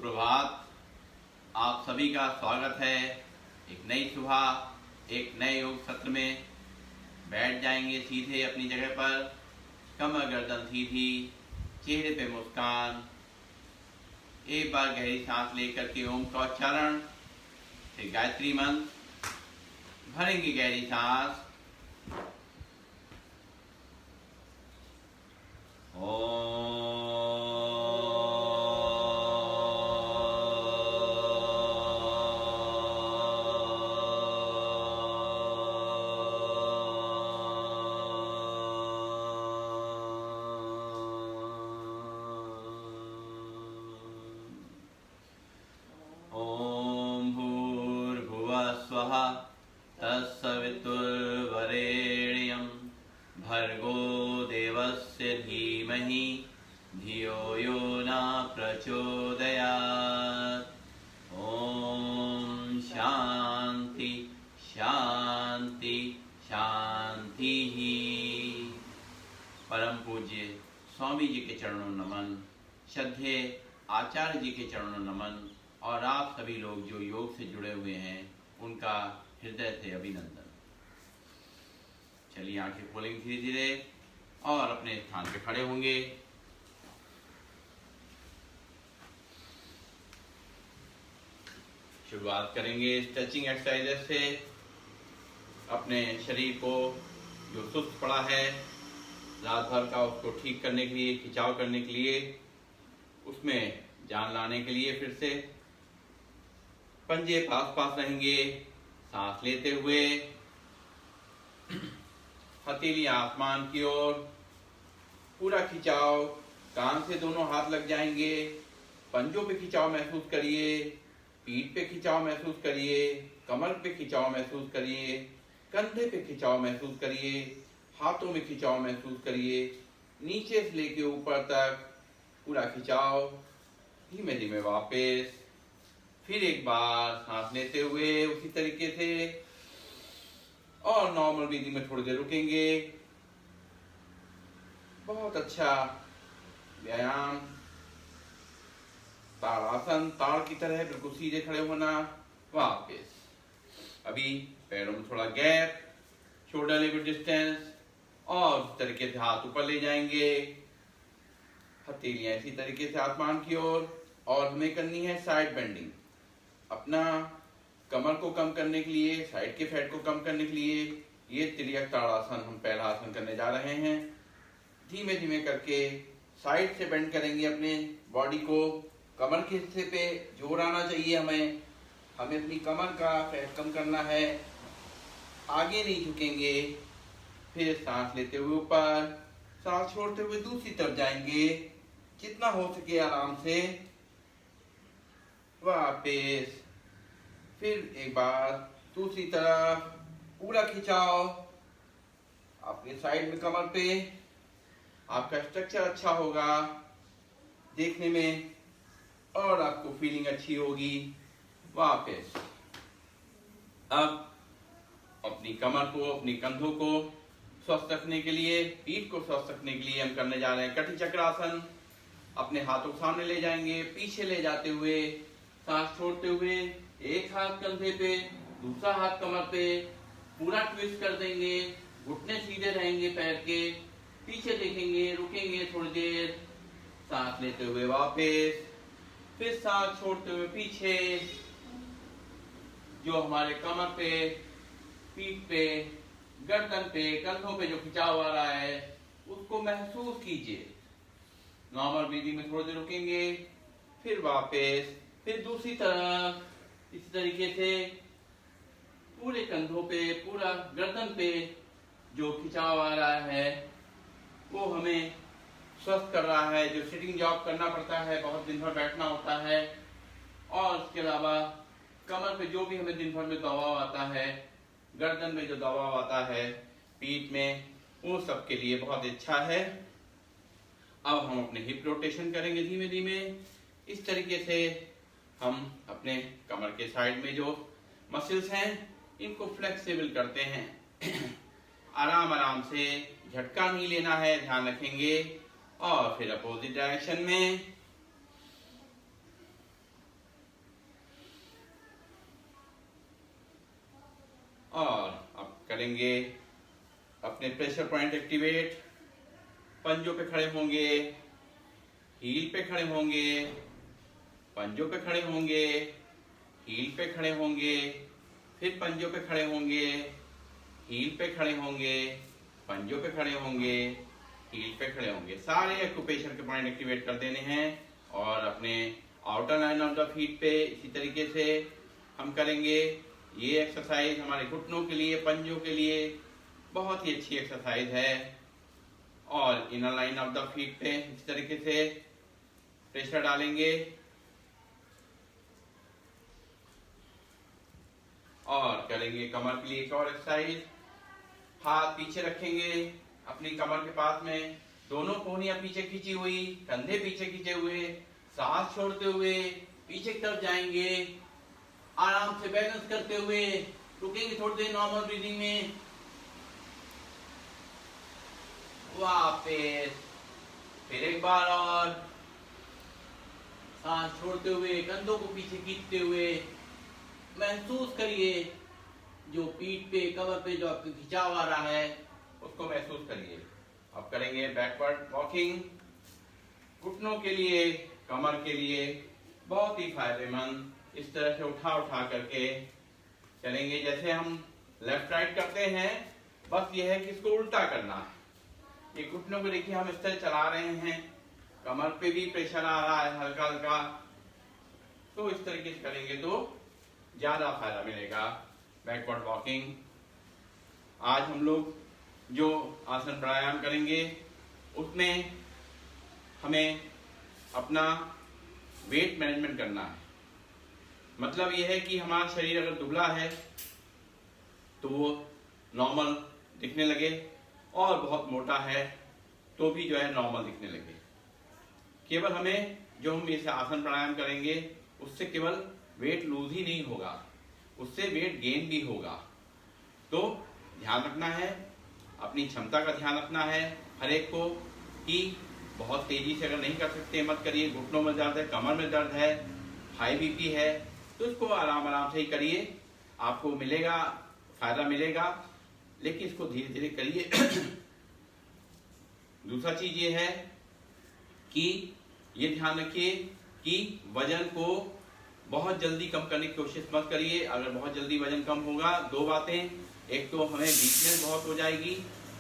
प्रभात। आप सभी का स्वागत है एक नई सुबह एक नए योग सत्र में। बैठ जाएंगे सीधे अपनी जगह पर, कमर गर्दन सीधी, चेहरे पे मुस्कान। एक बार गहरी सांस लेकर के ओम का उच्चारण, फिर गायत्री मंत्र। भरेंगे गहरी सांस। स्वः तत्सवितुर्वरेण्यं भर्गो देवस्य धीमहि धियो यो न प्रचोदयात्। ओम शांति शांति शांति। परम पूज्य स्वामी जी के चरणों नमन, श्रद्धेय आचार्य जी के चरणों नमन, और आप सभी लोग जो योग से जुड़े हुए हैं उनका हृदय से अभिनंदन। चलिए आंखें खोलेंगे धीरे धीरे और अपने स्थान पे खड़े होंगे। शुरुआत करेंगे स्ट्रेचिंग एक्सरसाइजेस से। अपने शरीर को जो सुस्त पड़ा है रात भर का, उसको ठीक करने के लिए, खिंचाव करने के लिए, उसमें जान लाने के लिए फिर से पंजे पास पास रहेंगे। सांस लेते हुए हथेली आसमान की ओर, पूरा खिंचाव। कान से दोनों हाथ लग जाएंगे। पंजों पे खिंचाव महसूस करिए, पीठ पे खिंचाव महसूस करिए, कमर पे खिंचाव महसूस करिए, कंधे पे खिंचाव महसूस करिए, हाथों में खिंचाव महसूस करिए। नीचे से लेके ऊपर तक पूरा खिंचाव। धीमे धीमे वापस। फिर एक बार सांस लेते हुए उसी तरीके से, और नॉर्मल ब्रीदिंग में थोड़ी देर रुकेंगे। बहुत अच्छा व्यायाम। ताड़ासन, ताड़ की तरह बिल्कुल सीधे खड़े होना। वापस। अभी पैरों में थोड़ा गैप, शोल्डर लेवल डिस्टेंस, और इस तरीके से हाथ ऊपर ले जाएंगे। हथेलियां इसी तरीके से आसमान की ओर। और हमें करनी है साइड बेंडिंग। अपना कमर को कम करने के लिए, साइड के फैट को कम करने के लिए ये तिर्यक ताड़ासन हम पहला आसन करने जा रहे हैं। धीमे धीमे करके साइड से बेंड करेंगे अपने बॉडी को। कमर के हिस्से पे जोर आना चाहिए हमें अपनी कमर का फैट कम करना है। आगे नहीं झुकेंगे। फिर सांस लेते हुए ऊपर, सांस छोड़ते हुए दूसरी तरफ जाएंगे, जितना हो सके आराम से। वापस। फिर एक बार दूसरी तरफ, पूरा खिंचाव आपके साइड में कमर पे। आपका स्ट्रक्चर अच्छा होगा देखने में, और आपको फीलिंग अच्छी होगी। वापस। अब अपनी कमर को, अपनी कंधों को स्वस्थ रखने के लिए, पीठ को स्वस्थ रखने के लिए हम करने जा रहे हैं कटी चक्रासन। अपने हाथों को सामने ले जाएंगे, पीछे ले जाते हुए, सांस छोड़ते हुए एक हाथ कंधे पे, दूसरा हाथ कमर पे, पूरा ट्विस्ट कर देंगे। घुटने सीधे रहेंगे पैर के। पीछे देखेंगे, रुकेंगे थोड़ी देर, सांस लेते हुए वापस। फिर सांस छोड़ते हुए पीछे। जो हमारे कमर पे, पीठ पे, गर्दन पे, कंधों पे जो खिंचाव आ रहा है उसको महसूस कीजिए। नॉर्मल ब्रीदिंग में थोड़ी देर रुकेंगे, फिर वापस। फिर दूसरी तरफ इस तरीके से पूरे कंधों पे, पूरा गर्दन पे जो खिंचाव आ रहा है वो हमें स्वस्थ कर रहा है। जो सिटिंग जॉब करना पड़ता है, बहुत दिन भर बैठना होता है, और उसके अलावा कमर पे जो भी हमें दिन भर में दबाव आता है, गर्दन में जो दबाव आता है, पीठ में, वो सब के लिए बहुत अच्छा है। अब हम अपने हिप रोटेशन करेंगे धीमे धीमे। इस तरीके से हम अपने कमर के साइड में जो मसल्स हैं इनको फ्लेक्सिबल करते हैं। आराम आराम से, झटका नहीं लेना है, ध्यान रखेंगे। और फिर अपोजिट डायरेक्शन में करेंगे अपने प्रेशर पॉइंट एक्टिवेट। पंजों पे खड़े होंगे, हील पे खड़े होंगे, पंजों पे खड़े होंगे, हील पे खड़े होंगे, फिर पंजों पे खड़े होंगे, हील पे खड़े होंगे, पंजों पे खड़े होंगे, हील पे खड़े होंगे। सारे एक्यूप्रेशर के पॉइंट एक्टिवेट कर देने हैं। और अपने outer line of the feet पे इसी तरीके से हम करेंगे। ये एक्सरसाइज हमारे घुटनों के लिए, पंजों के लिए बहुत ही अच्छी एक्सरसाइज है। और inner line of the feet पे इस तरीके से प्रेशर डालेंगे। और करेंगे कमर के लिए एक और एक्सरसाइज। हाथ पीछे रखेंगे अपनी कमर के पास में, दोनों कोहनियां पीछे खींची हुई, कंधे पीछे खींचे हुए, सांस छोड़ते हुए पीछे की तरफ जाएंगे। आराम से बैलेंस करते हुए रुकेंगे थोड़ी देर नॉर्मल ब्रीदिंग में। वापस फिर एक बार और सांस छोड़ते हुए, कंधों को पीछे खींचते हुए महसूस करिए जो पीठ पे, कमर पे जो आपको खिंचाव आ रहा है उसको महसूस करिए। अब करेंगे बैकवर्ड वॉकिंग। घुटनों के लिए, कमर के लिए बहुत ही फायदेमंद। इस तरह से उठा उठा करके चलेंगे जैसे हम लेफ्ट राइट करते हैं, बस यह है कि इसको उल्टा करना है। ये घुटनों को देखिए हम इस तरह चला रहे हैं, कमर पे भी प्रेशर आ रहा है हल्का हल्का, तो इस तरीके से करेंगे तो ज्यादा फायदा मिलेगा। Backward walking. आज हम लोग जो आसन प्राणायाम करेंगे उसमें हमें अपना वेट मैनेजमेंट करना है। मतलब यह है कि हमारा शरीर अगर दुबला है तो वो नॉर्मल दिखने लगे, और बहुत मोटा है तो भी जो है नॉर्मल दिखने लगे। केवल हमें जो हम इसे आसन प्राणायाम करेंगे उससे केवल वेट लूज ही नहीं होगा, उससे वेट गेन भी होगा। तो ध्यान रखना है, अपनी क्षमता का ध्यान रखना है हर एक को, कि बहुत तेजी से अगर नहीं कर सकते मत करिए। घुटनों में दर्द है, कमर में दर्द है, हाई बीपी है, तो इसको आराम आराम से ही करिए, आपको मिलेगा, फायदा मिलेगा, लेकिन इसको धीरे धीरे करिए। दूसरा चीज ये है कि ये ध्यान रखिए कि वजन को बहुत जल्दी कम करने की कोशिश मत करिए। अगर बहुत जल्दी वजन कम होगा, दो बातें, एक तो हमें वीकनेस बहुत हो जाएगी,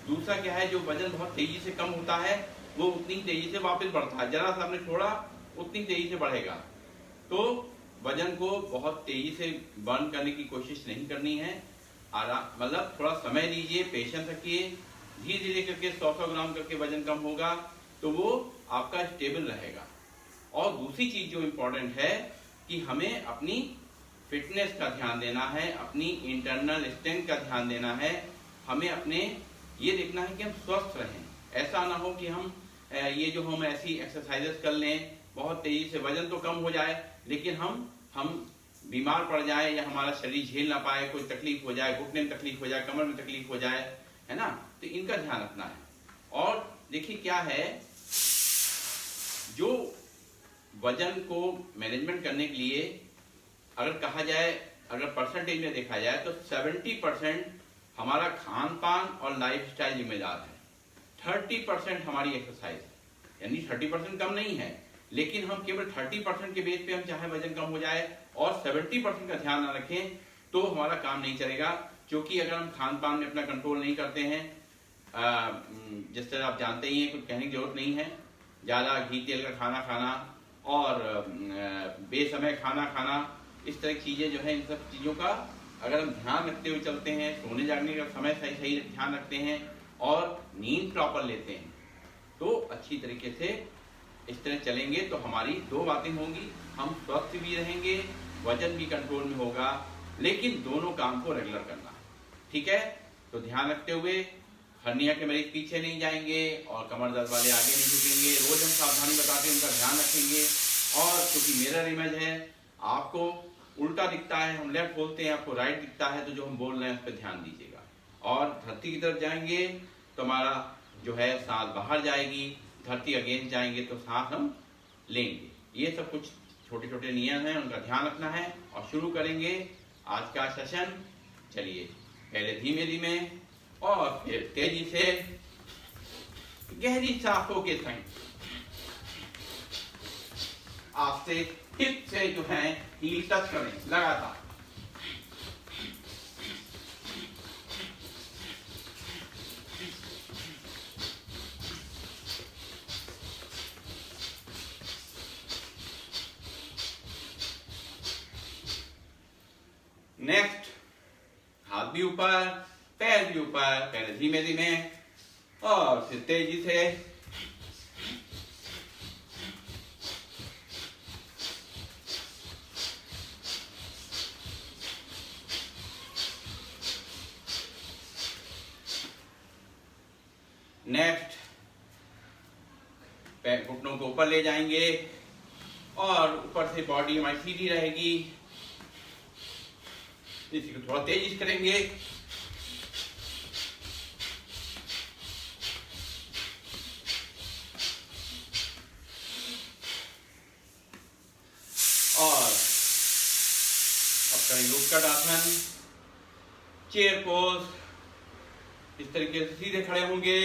दूसरा क्या है जो वजन बहुत तेजी से कम होता है वो उतनी तेजी से वापस बढ़ता है, जरा सा हमने छोड़ा उतनी तेजी से बढ़ेगा। तो वजन को बहुत तेजी से बर्न करने की कोशिश नहीं करनी है। आराम, मतलब थोड़ा समय दीजिए, पेशेंस रखिए, धीरे धीरे करके 100-100 ग्राम करके वजन कम होगा तो वो आपका स्टेबल रहेगा। और दूसरी चीज जो इम्पोर्टेंट है कि हमें अपनी फिटनेस का ध्यान देना है, अपनी इंटरनल स्ट्रेंथ का ध्यान देना है। हमें अपने ये देखना है कि हम स्वस्थ रहें। ऐसा ना हो कि हम ये जो हम ऐसी एक्सरसाइजेस कर लें, बहुत तेजी से वजन तो कम हो जाए लेकिन हम बीमार पड़ जाए, या हमारा शरीर झेल ना पाए, कोई तकलीफ हो जाए, घुटने में तकलीफ हो जाए, कमर में तकलीफ हो जाए, है ना। तो इनका ध्यान रखना है। और देखिए क्या है, जो वजन को मैनेजमेंट करने के लिए अगर कहा जाए, अगर परसेंटेज में देखा जाए तो 70% हमारा खान पान और लाइफस्टाइल जिम्मेदार है, 30% हमारी एक्सरसाइज है। यानी 30% कम नहीं है, लेकिन हम केवल 30% के बेस पे हम चाहे वजन कम हो जाए और 70% का ध्यान ना रखें तो हमारा काम नहीं चलेगा। क्योंकि अगर हम खान पान में अपना कंट्रोल नहीं करते हैं, जिस तरह आप जानते ही हैं, कुछ कहने की जरूरत नहीं है, ज्यादा घी तेल का खाना खाना और बेसमय खाना खाना, इस तरह की चीजें जो है, इन सब चीजों का अगर हम ध्यान रखते हुए चलते हैं, सोने जागने का समय सही सही ध्यान रखते हैं और नींद प्रॉपर लेते हैं, तो अच्छी तरीके से इस तरह चलेंगे तो हमारी दो बातें होंगी, हम स्वस्थ भी रहेंगे, वजन भी कंट्रोल में होगा, लेकिन दोनों काम को रेगुलर करना, ठीक है। तो ध्यान रखते हुए हर्निया के मरीज पीछे नहीं जाएंगे और कमर दर्द वाले आगे नहीं झुकेंगे। रोज हम सावधानी बताते हैं, उनका ध्यान रखेंगे। और क्योंकि मिरर इमेज है, आपको उल्टा दिखता है, हम लेफ्ट बोलते हैं, आपको राइट दिखता है, तो जो हम बोल रहे हैं उस पर ध्यान दीजिएगा। और धरती की तरफ जाएंगे तो हमारा जो है सांस बाहर जाएगी, धरती अगेंस्ट जाएंगे तो सांस हम लेंगे। ये सब कुछ छोटे छोटे नियम हैं, उनका ध्यान रखना है। और शुरू करेंगे आज का सेशन। चलिए पहले धीमे धीमे और फिर तेजी से गहरी सांसों के संग आपसे हिप से जो है हील टच करें लगातार। नेक्स्ट, हाथ भी ऊपर, पैर भी ऊपर, पहले धीमे धीमे और फिर तेजी से। नेक्स्ट, पैर घुटनों को ऊपर ले जाएंगे और ऊपर से बॉडी हमारी सीधी रहेगी। इसी को थोड़ा तेजी से करेंगे। और अब करेंगे उत्कट आसन, चेयर पोज। इस तरीके से सीधे खड़े होंगे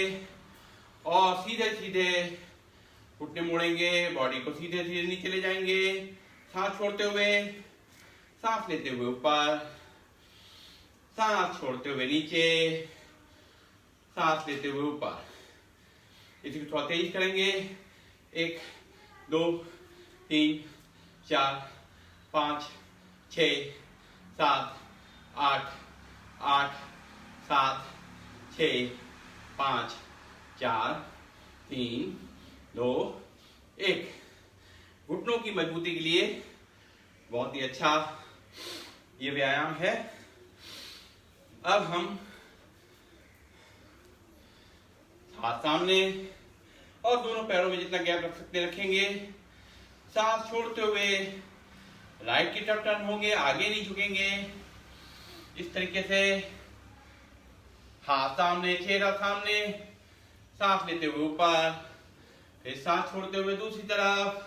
और सीधे सीधे घुटने मोड़ेंगे, बॉडी को सीधे सीधे नीचे ले जाएंगे, सांस छोड़ते हुए, सांस लेते हुए ऊपर, सांस छोड़ते हुए नीचे, सांस लेते हुए ऊपर। इसी को थोड़ा तेज करेंगे। 1 2 3 4 5 6 7 8 8 7 6 5 4 3 2 1। घुटनों की मजबूती के लिए बहुत ही अच्छा ये व्यायाम है। अब हम हाथ सामने और दोनों पैरों में जितना गैप रख सकते रखेंगे। सांस छोड़ते हुए राइट की तरफ टर्न होंगे, आगे नहीं झुकेंगे। इस तरीके से हाथ सामने, चेहरा सामने, सांस लेते हुए ऊपर, फिर सांस छोड़ते हुए दूसरी तरफ,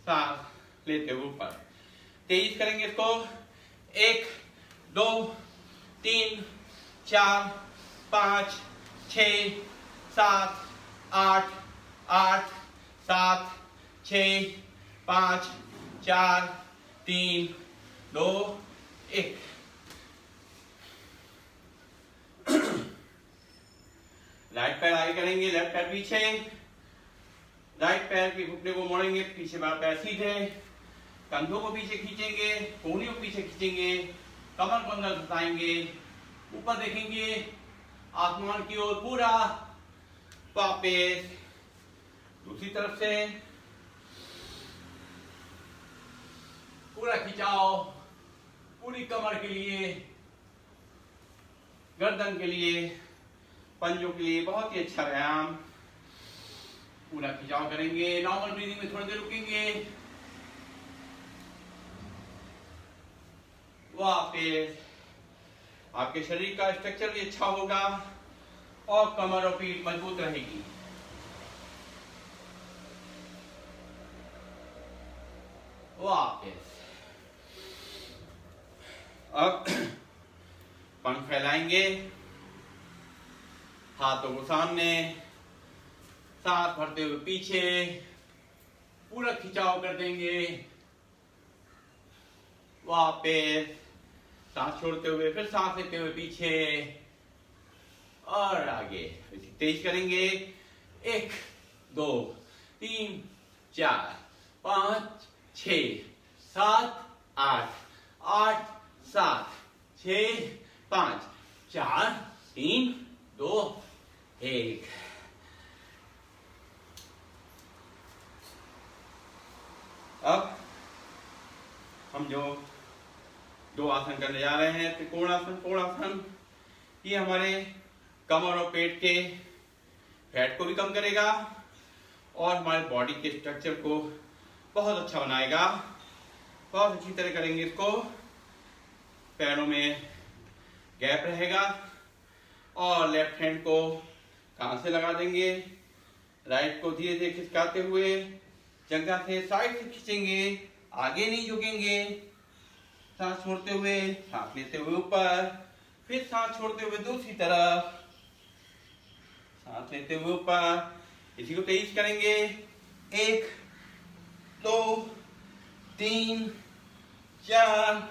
सांस लेते हुए ऊपर। तेज करेंगे इसको। 1 2 3 4 5 6 7 8 8 7 6 5 4 3 2 1। राइट पैर आगे करेंगे, लेफ्ट पैर पीछे। राइट पैर के घुटने को मोड़ेंगे, पीछे वाला पैर सीधे, कंधों को पीछे खींचेंगे, कोहनी को पीछे खींचेंगे, कमर को अंदर घुसाएंगे, ऊपर देखेंगे आसमान की ओर पूरा। वापस दूसरी तरफ से पूरा खिंचाओ, पूरी कमर के लिए, गर्दन के लिए, पंजों के लिए बहुत ही अच्छा व्यायाम। पूरा खिंचाव करेंगे। नॉर्मल ब्रीदिंग में थोड़ी देर रुकेंगे। वापस आपके शरीर का स्ट्रक्चर भी अच्छा होगा और कमर और पीठ मजबूत रहेगी। वापस अब पंख फैलाएंगे, हाथों को सामने, सांस भरते हुए पीछे, पूरा खिंचाव कर देंगे। वापस सांस छोड़ते हुए फिर सांस लेते हुए पीछे और आगे। तेज करेंगे। 1 2 3 4 5 6 7 8 8 7 6 5 4 3 2 1। अब हम जो 2 आसन करने जा रहे हैं, त्रिकोणासन, कोणासन, ये हमारे कमर और पेट के फैट को भी कम करेगा और हमारे बॉडी के स्ट्रक्चर को बहुत अच्छा बनाएगा। बहुत अच्छी तरह करेंगे इसको। पैरों में गैप रहेगा और लेफ्ट हैंड को कान से लगा देंगे। राइट को धीरे धीरे खिसकाते हुए जंघा से साइड से खींचेंगे, आगे नहीं झुकेंगे। सांस छोड़ते हुए, सांस लेते हुए ऊपर, फिर सांस छोड़ते हुए दूसरी तरफ, सांस लेते हुए ऊपर, इसी को तेज करेंगे। 1 2 3 4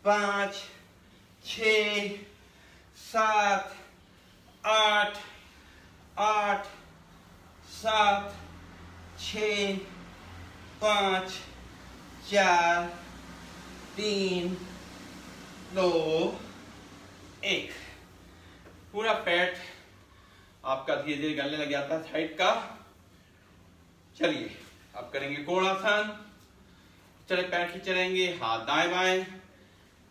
5 6 7 8 8 7 6 5 4 3 2 1। पूरा पेट आपका धीरे धीरे गलने लग जाता है साइड का। चलिए अब करेंगे कोणासन। चले पैर खींचे रहेंगे, हाथ दाएं बाएं,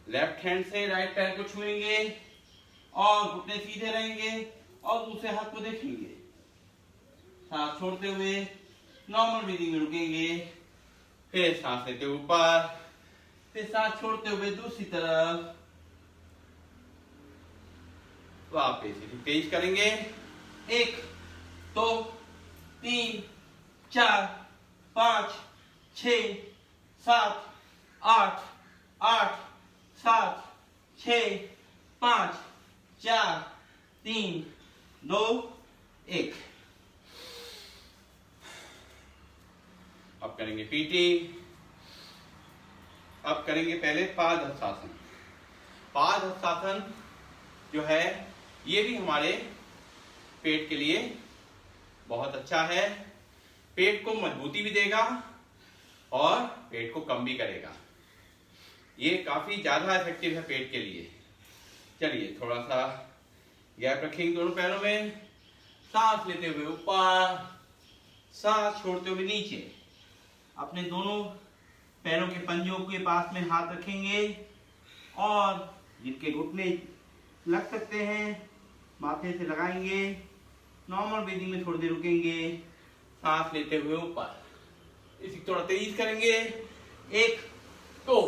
लेफ्ट हैंड से राइट पैर को छुएंगे और घुटने सीधे रहेंगे और दूसरे हाथ को देखेंगे। सांस छोड़ते हुए नॉर्मल ब्रीदिंग में रुकेंगे, फिर सांस लेते हुए ऊपर, फिर सांस छोड़ते हुए दूसरी तरफ, वापस तेज करेंगे। 1 2 3 4 5 6 7 8 8 7 6 5 4 3 2 1। अब करेंगे पीटी। अब करेंगे पहले पादहस्तासन। पादहस्तासन जो है ये भी हमारे पेट के लिए बहुत अच्छा है। पेट को मजबूती भी देगा और पेट को कम भी करेगा। ये काफी ज्यादा इफेक्टिव है पेट के लिए। चलिए थोड़ा सा गैप रखेंगे दोनों पैरों में, सांस लेते हुए ऊपर, सांस छोड़ते हुए नीचे। अपने दोनों पैरों के पंजों के पास में हाथ रखेंगे और जिनके घुटने लग सकते हैं माथे से लगाएंगे। नॉर्मल ब्रीदिंग में थोड़ी देर रुकेंगे, सांस लेते हुए ऊपर। इसी थोड़ा तेज करेंगे। 1 2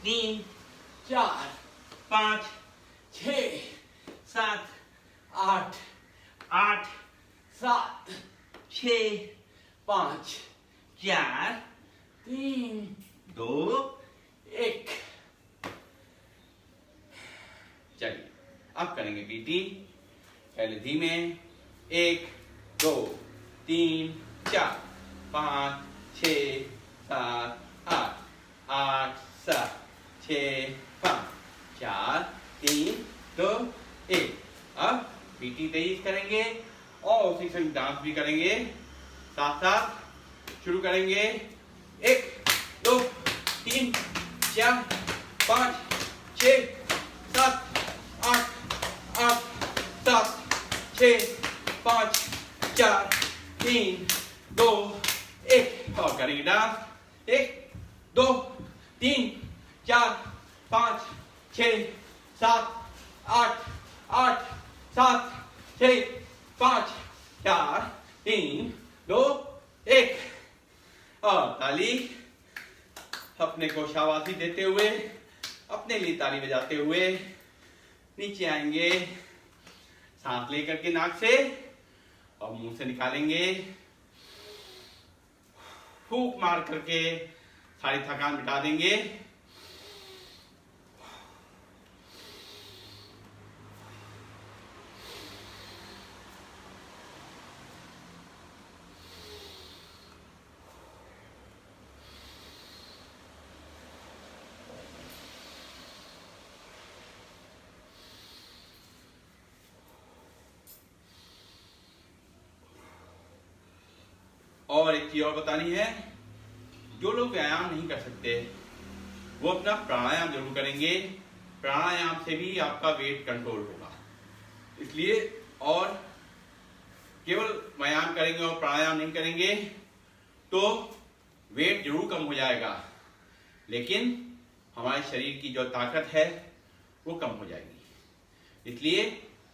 3 4 5 6 7 8 8 7 6 5 4 3 2 1। चलिए अब करेंगे पीटी। पहले धीमे। 1 2 3 4 5 6 7 8 8 7 6 5 4 3 2 1। अब पीटी तेज करेंगे और उसी संग डांस भी करेंगे। साथ साथ शुरू करेंगे। 1 2 3 4 5 6 7 8 8 7 6 5 4 3 2 1। और करेंगे डांस। 1 2 3 4 5 6 7 8 8 7 6 5 4 3 2 1। और ताली। अपने को शाबाशी देते हुए, अपने लिए ताली बजाते हुए नीचे आएंगे। सांस लेकर के नाक से और मुंह से निकालेंगे। फूंक मार करके सारी थकान मिटा देंगे। और एक चीज और बतानी है, जो लोग व्यायाम नहीं कर सकते वो अपना प्राणायाम जरूर करेंगे। प्राणायाम से भी आपका वेट कंट्रोल होगा। इसलिए और केवल व्यायाम करेंगे और प्राणायाम नहीं करेंगे तो वेट जरूर कम हो जाएगा, लेकिन हमारे शरीर की जो ताकत है वो कम हो जाएगी। इसलिए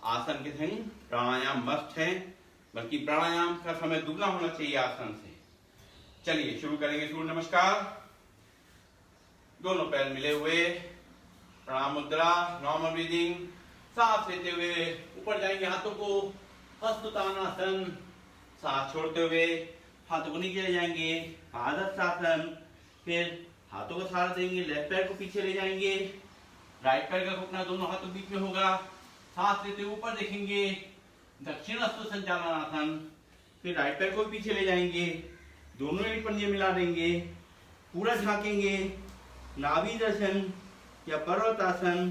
आसन के संग प्राणायाम मस्ट है, बल्कि प्राणायाम का समय दुगना होना चाहिए आसन से। चलिए शुरू करेंगे सूर्य नमस्कार। दोनों पैर मिले हुए, प्रणाम मुद्रा, नॉर्मल ब्रीदिंग। सांस लेते हुए ऊपर जाएंगे, हाथों को हस्तोत्तानासन। सांस छोड़ते हुए हाथों को नीचे ले जाएंगे, पादहस्तासन। फिर हाथों का सहारा देंगे, लेफ्ट पैर को पीछे ले जाएंगे, राइट पैर का घुटना दोनों हाथों बीच में होगा, सांस लेते ऊपर देखेंगे, दक्षिणास्थ संचालनासन। फिर राइट पैर को पीछे ले जाएंगे, दोनों एड़ी पंजे मिला देंगे, पूरा झांकेंगे, नाभि दर्शन या पर्वतासन।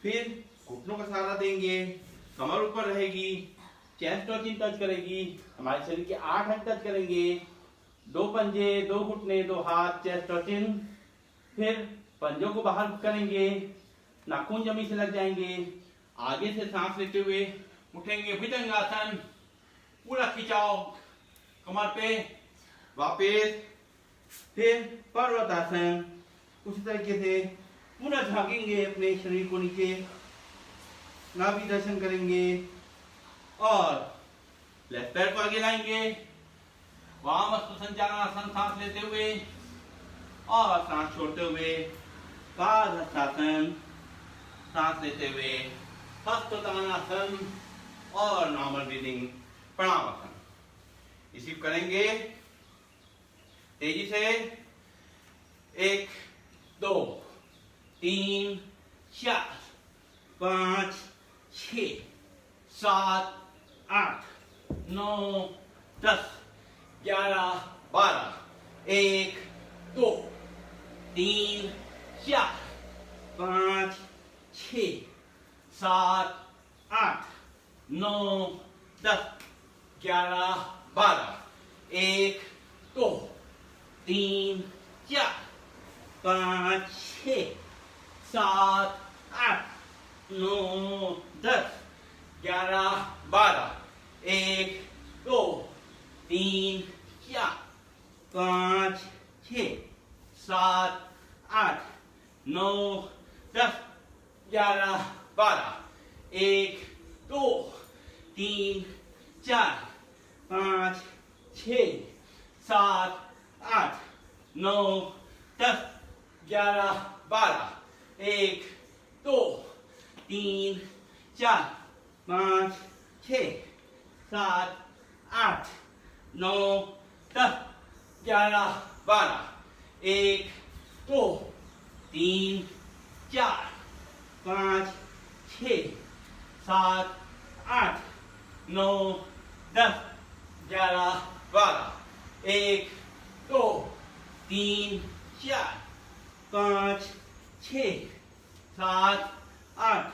फिर घुटनों का सहारा देंगे, कमर ऊपर रहेगी, चेस्ट और चिन टच करेगी, हमारे शरीर के 8 अंग टच करेंगे, 2 पंजे, 2 घुटने, 2 हाथ, चेस्ट और चिन। फिर पंजों को बाहर करेंगे, नाखून जमीन से लग जाएंगे, आगे से सांस लेते हुए उठेंगे, भुजंगासन, पूरा खिंचाव कमर पे, वापस। फिर पर्वतासन, उसी तरीके से पूरा झांकेंगे अपने शरीर को नीचे, नाभि दर्शन करेंगे और लेफ्ट पैर को आगे लाएंगे, वामहस्त संचालनासन, सांस लेते हुए और सांस छोड़ते हुए पादहस्तासन, सांस लेते हुए हस्तोत्तानासन और नॉर्मल ब्रीदिंग प्रणामासन। इसी करेंगे तेजी से। 1 2 3 4 5 6 7 8 9 10 11 12 1 2 3 4 5 6 7 8 9 10 11 12 1 2 3 4 5 6 7 8 9 10 11 12 1 2 3 4 5 6 7 8 9 10 11 12 1 2 3 4 5 6 7 8 9 10 11 12 1 2 3 4 5 6 7 8 9 10 11 12 1 2 3 4 5 6 7 8 9 10 11 12 1 2 3 4 5 6 7 8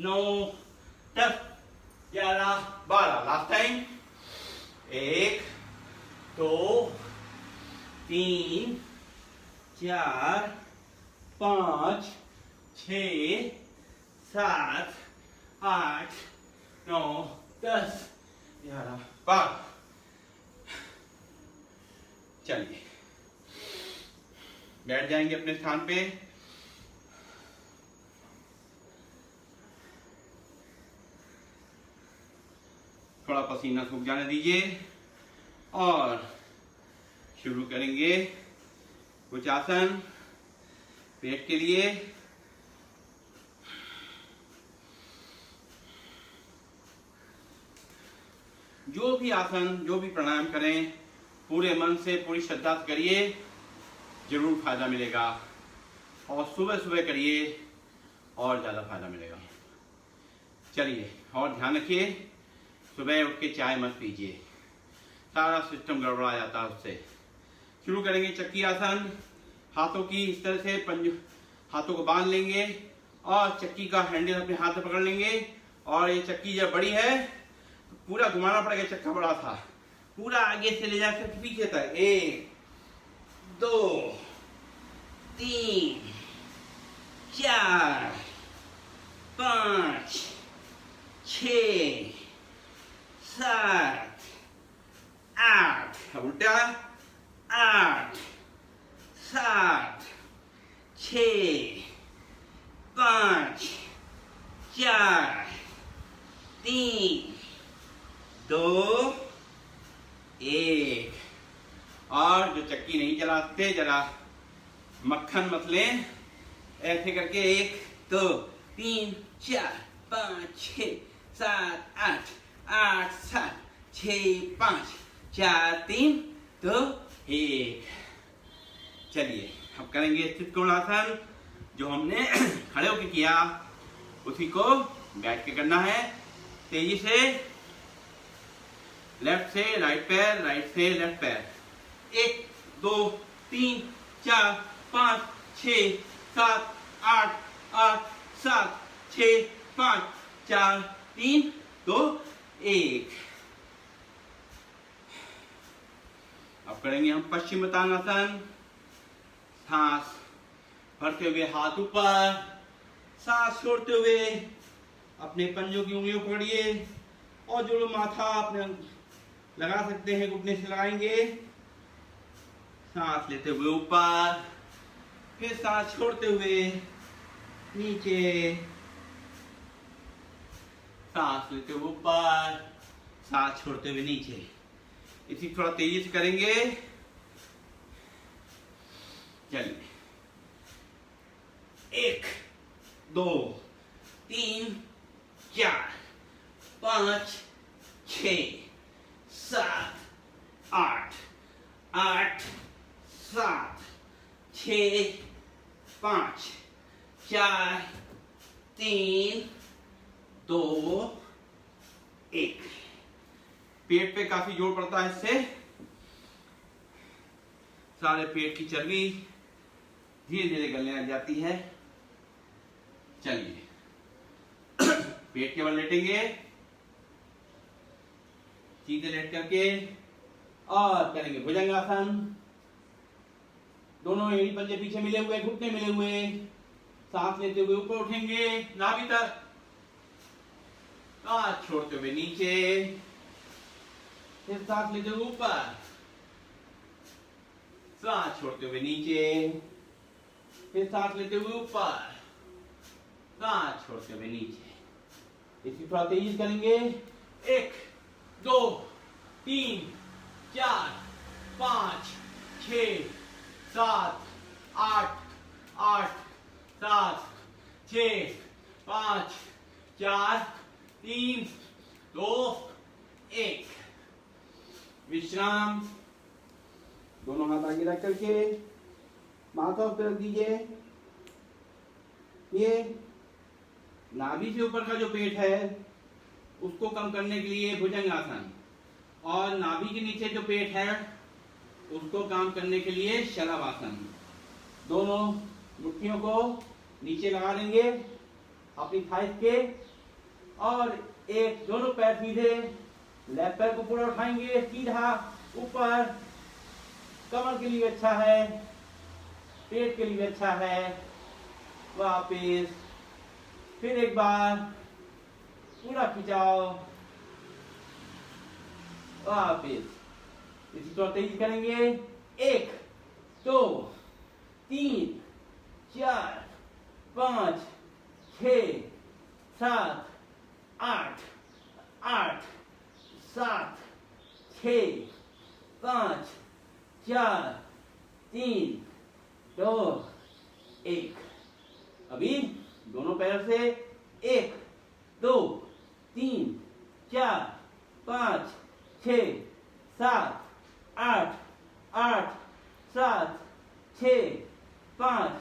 9 10 11 12। Last time. 1 2 3 4 5 6 7 8 9 10 11 12। चलिए बैठ जाएंगे अपने स्थान पे। थोड़ा पसीना सूख जाने दीजिए और शुरू करेंगे कुछ आसन पेट के लिए। जो भी आसन, जो भी प्राणायाम करें, पूरे मन से, पूरी श्रद्धा से करिए, जरूर फायदा मिलेगा। और सुबह सुबह करिए और ज्यादा फायदा मिलेगा। चलिए, और ध्यान रखिए, सुबह उठ के चाय मत पीजिए, सारा सिस्टम गड़बड़ा जाता है उससे। शुरू करेंगे चक्की आसन। हाथों की इस तरह से हाथों को बांध लेंगे और चक्की का हैंडल अपने हाथ में पकड़ लेंगे। और ये चक्की जब बड़ी है तो पूरा घुमाना पड़ेगा। चक्का बड़ा था, पूरा आगे से ले जाकर पीछे तक। 1 2 3 4 5 6 7 8। उल्टा 8 7 6 5 4 3 2 1। और जो चक्की नहीं चलाते, जरा मक्खन मत लें, ऐसे करके 1 2 3 4 5 6 7 8 8 7 6 5 4 3 2 1। चलिए अब करेंगे स्थित कोणासन। जो हमने खड़े होके किया उसी को बैठ के करना है। तेजी से लेफ्ट से राइट पैर, राइट से लेफ्ट पैर। 1 2 3 4 5 6 7 8 8 7 6 5 4 3 2 1। अब करेंगे हम पश्चिमोत्तानासन। सांस भरते हुए हाथ ऊपर, सांस छोड़ते हुए अपने पंजों की उंगलियों पकड़िए और जो माथा अपने लगा सकते हैं घुटने से लगाएंगे। सांस लेते हुए ऊपर, फिर सांस छोड़ते हुए नीचे, सांस लेते हुए ऊपर, सांस छोड़ते हुए नीचे। इसी थोड़ा तेजी से करेंगे। चलिए 1 2 3 4 5 6 7 8 8 7 6 5 4 3 2 1। पेट पे काफी जोर पड़ता है इससे। सारे पेट की चर्बी धीरे धीरे गलने लग जाती है। चलिए पेट के बल लेटेंगे, सीधे लेट करके और करेंगे भुजंगासन। दोनों एड़ी पंजे पीछे मिले हुए, घुटने मिले हुए। सांस लेते हुए ऊपर उठेंगे नाभि तक, सांस छोड़ते हुए नीचे, फिर सांस लेते हुए ऊपर, सांस छोड़ते हुए नीचे, फिर सांस लेते हुए ऊपर, सांस छोड़ते हुए नीचे। इसकी थोड़ा तेजी करेंगे। 1 2 3 4 5 6 7 8 8 7 6 5 4 3 2 1। विश्राम। दोनों हाथ आगे रख करके माथा ऊपर रख दीजिए। ये नाभि से ऊपर का जो पेट है उसको कम करने के लिए भुजंगासन, और नाभि के नीचे जो पेट है उसको काम करने के लिए शलभासन। दोनों मुट्ठियों को नीचे लगा देंगे अपनी थाइस के, और एक दोनों पैर सीधे, लेफ्ट पैर को पूरा उठाएंगे सीधा ऊपर। कमर के लिए अच्छा है, पेट के लिए अच्छा है। वापिस फिर एक बार पूरा खिंचाओ, वापिस। इसी तरह तेजी करेंगे। 1 2 3 4 5 6 7 8 8 7 6 5 4 3 2 1। अभी दोनों पैर से 1 2 3 4 5 6 7 8 8 7 6 5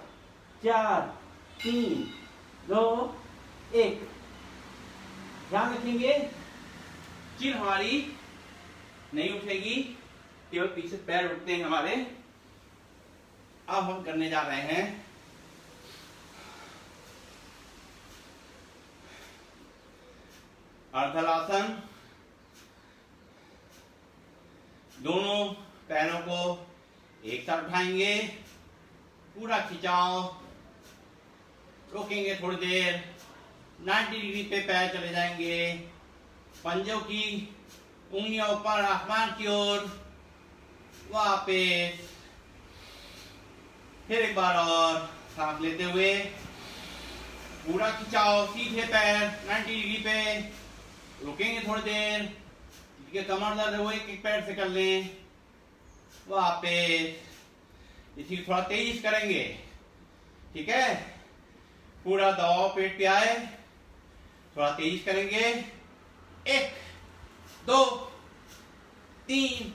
4 3 2 1। ध्यान रखेंगे चिन्ह हमारी नहीं उठेगी, केवल पीछे पैर उठते हैं हमारे। अब हम करने जा रहे हैं अर्धलासन। दोनों पैरों को एक साथ उठाएंगे, पूरा खिंचाओ, रोकेंगे थोड़ी देर, 90 डिग्री पे पैर चले जाएंगे। पंजों की उंगलियां ऊपर आसमान की ओर, वापस फिर एक बार और सांस लेते हुए पूरा खिंचाओ, सीधे पैर 90 डिग्री पे, रुकेंगे थोड़ी देर, क्योंकि कमर दर्द है वो एक पैर से कर लें। वापस इसी थोड़ा तेज करेंगे, ठीक है। पूरा दबाव पेट पे आए, थोड़ा तेज करेंगे। 1 2 3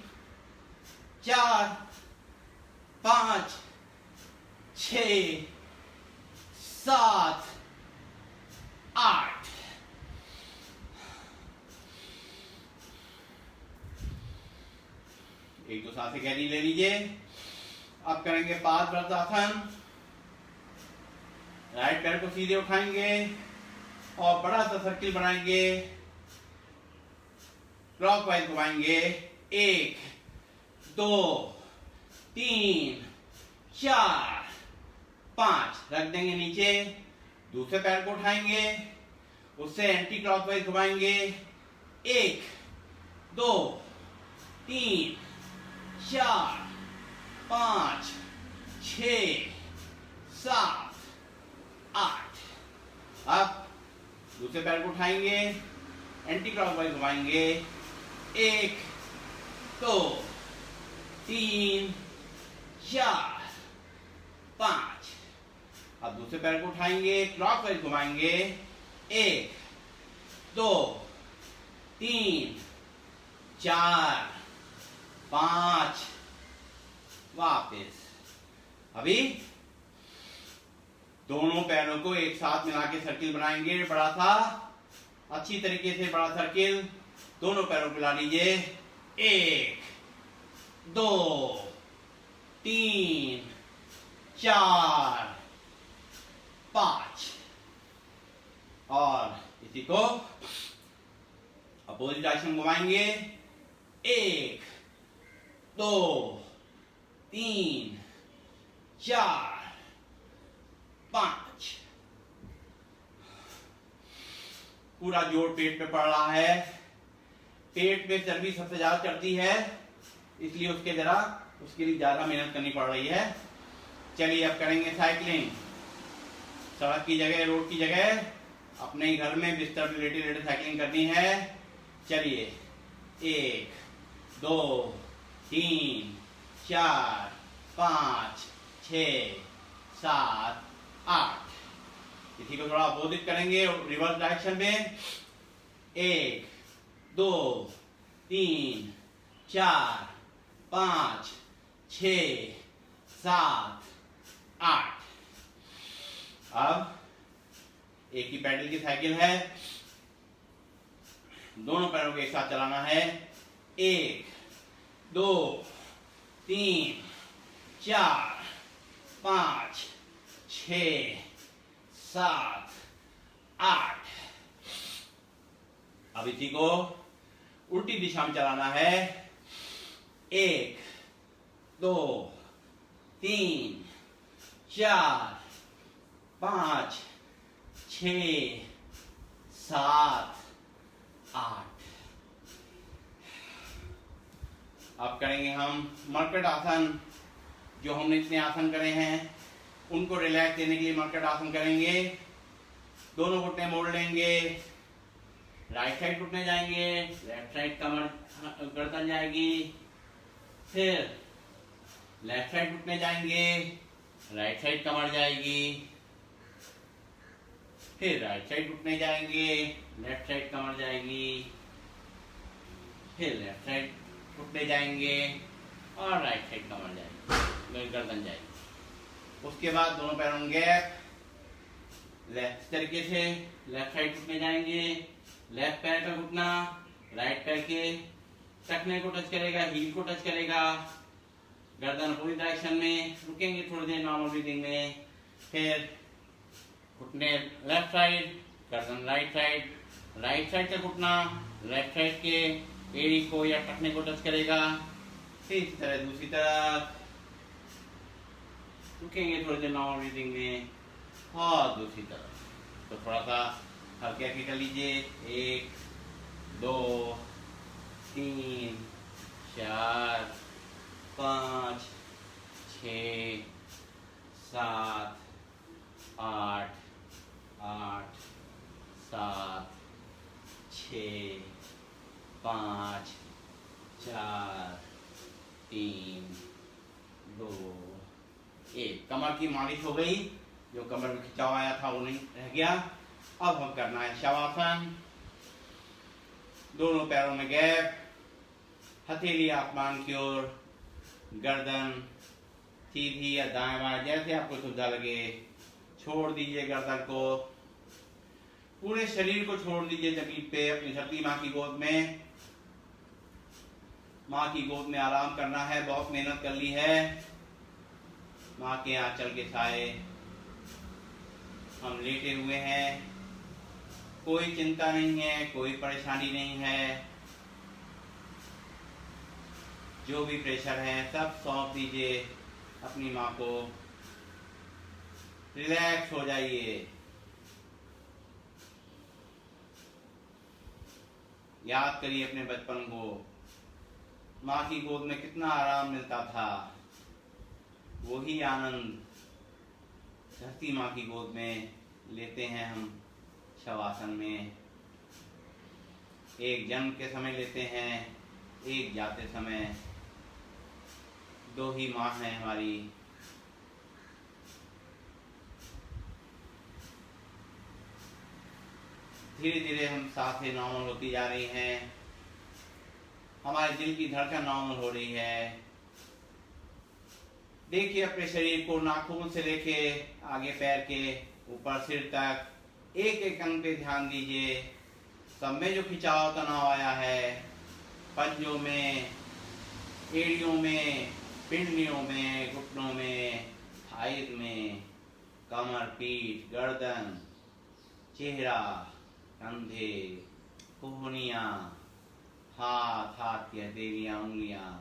4 5 6 7 8। एक दो सांसें गहरी ले लीजिए। अब करेंगे पादवृत्तासन। राइट पैर को सीधे उठाएंगे और बड़ा सा सर्किल बनाएंगे, क्लॉकवाइज घुमाएंगे। 1 2 3 4 5, रख देंगे नीचे। दूसरे पैर को उठाएंगे, उससे एंटी क्लॉकवाइज घुमाएंगे। 1 2 3 4 5 6 7 8। अब दूसरे पैर को उठाएंगे, एंटी क्लॉकवाइज घुमाएंगे। 1 2 3 4 5। अब दूसरे पैर को उठाएंगे, क्लॉकवाइज घुमाएंगे। 1 2 3 4 5। वापस। अभी दोनों पैरों को एक साथ मिला के सर्किल बनाएंगे, बड़ा सा, अच्छी तरीके से बड़ा सर्किल। दोनों पैरों को मिला लीजिए। 1 2 3 4 5। और इसी को अपोजिट डायरेक्शन घुमाएंगे। 1 2 3 4 5। पूरा जोर पेट पे पड़ रहा है। पेट पे चर्बी सबसे ज्यादा चढ़ती है, इसलिए उसके लिए ज्यादा मेहनत करनी पड़ रही है। चलिए अब करेंगे साइकिलिंग। सड़क की जगह, रोड की जगह अपने ही घर में बिस्तर पे लेटे लेटे साइकिलिंग करनी है। चलिए 1 2 3 4 5 6 7 8। इसी को थोड़ा अपोजिट करेंगे रिवर्स डायरेक्शन में। 1 2 3 4 5 6 7 8। अब एक ही पैडल की साइकिल है, दोनों पैरों को एक साथ चलाना है। 1 2 3 4 5 6 7 8। अब इसी को उल्टी दिशा में चलाना है। 1 2 3 4 5 6 7 8। अब करेंगे हम मर्कट आसन। जो हमने इतने आसन करे हैं उनको रिलैक्स देने के लिए मर्कट आसन करेंगे। दोनों घुटने मोड़ लेंगे, राइट साइड घुटने जाएंगे, लेफ्ट साइड कमर गर्दन जाएगी। फिर लेफ्ट साइड घुटने जाएंगे, राइट साइड कमर जाएगी। फिर राइट साइड घुटने जाएंगे, लेफ्ट साइड कमर जाएगी। फिर लेफ्ट साइड घुटने जाएंगे और राइट साइड कमर जाएगी, गर्दन जाएगी। उसके बाद दोनों पैरों में गैप, लेफ्ट तरीके से लेफ्ट साइड घुटने जाएंगे। लेफ्ट पैर का घुटना राइट पैर के टखने को टच करेगा, हील को टच करेगा। गर्दन पूरी डायरेक्शन में, रुकेंगे थोड़ी देर नॉर्मल ब्रीथिंग में। फिर घुटने लेफ्ट साइड, गर्दन राइट साइड, राइट साइड का घुटना लेफ्ट साइड के एड़ी को या टखने को टच करेगा। फिर इसी तरह दूसरी तरफ, रुकेंगे थोड़ी देर नॉर्मल ब्रीथिंग में और दूसरी तरफ। तो थोड़ा सा हल्के हल्के कर लीजिए। 1 2 3 4 5 6 7 8 8 7 6 5 4 3 2 1। कमर की मालिश हो गई, जो कमर में खिंचाव आया था वो नहीं रह गया। अब हम करना है शवासन। दोनों पैरों में गैप, हथेली आसमान की ओर, गर्दन सीधी या दाएं बाएं जैसे आपको सुविधा लगे छोड़ दीजिए गर्दन को, पूरे शरीर को छोड़ दीजिए जमीन पे अपनी धरती माँ की गोद में। माँ की गोद में आराम करना है, बहुत मेहनत कर ली है। माँ के आंचल के साए हम लेटे हुए हैं, कोई चिंता नहीं है, कोई परेशानी नहीं है। जो भी प्रेशर है सब सौंप दीजिए अपनी माँ को, रिलैक्स हो जाइए। याद करिए अपने बचपन को, माँ की गोद में कितना आराम मिलता था। वही आनंद धरती माँ की गोद में लेते हैं हम शवासन में। एक जन्म के समय लेते हैं, एक जाते समय। दो ही माँ हैं हमारी। धीरे धीरे हम सांसें नॉर्मल होती जा रही हैं, हमारे दिल की धड़कन नॉर्मल हो रही है। देखिए अपने शरीर को नाखून से लेके आगे पैर के ऊपर सिर तक एक एक अंग पे ध्यान दीजिए। सब में जो खिंचाव तनाव आया है, पंजों में, एड़ियों में, पिंडलियों में, घुटनों में, थाइज में, कमर, पीठ, गर्दन, चेहरा, कंधे, कोहनियां, हाथ की हथेलियां, उंगलियां,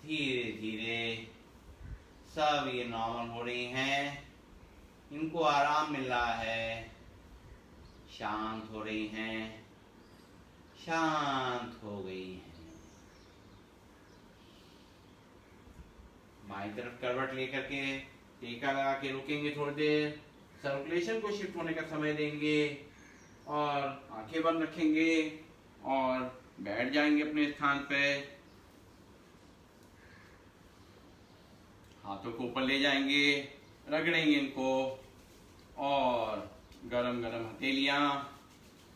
धीरे धीरे सब ये नॉर्मल हो रही हैं। इनको आराम मिल रहा है, शांत हो रही हैं, शांत हो गई हैं। बाईं तरफ करवट लेकर के टीका लगा के रुकेंगे थोड़ी देर, सर्कुलेशन को शिफ्ट होने का समय देंगे और आंखें बंद रखेंगे और बैठ जाएंगे अपने स्थान पे। हाथों को ऊपर ले जाएंगे, रगड़ेंगे इनको और गरम गरम हथेलियां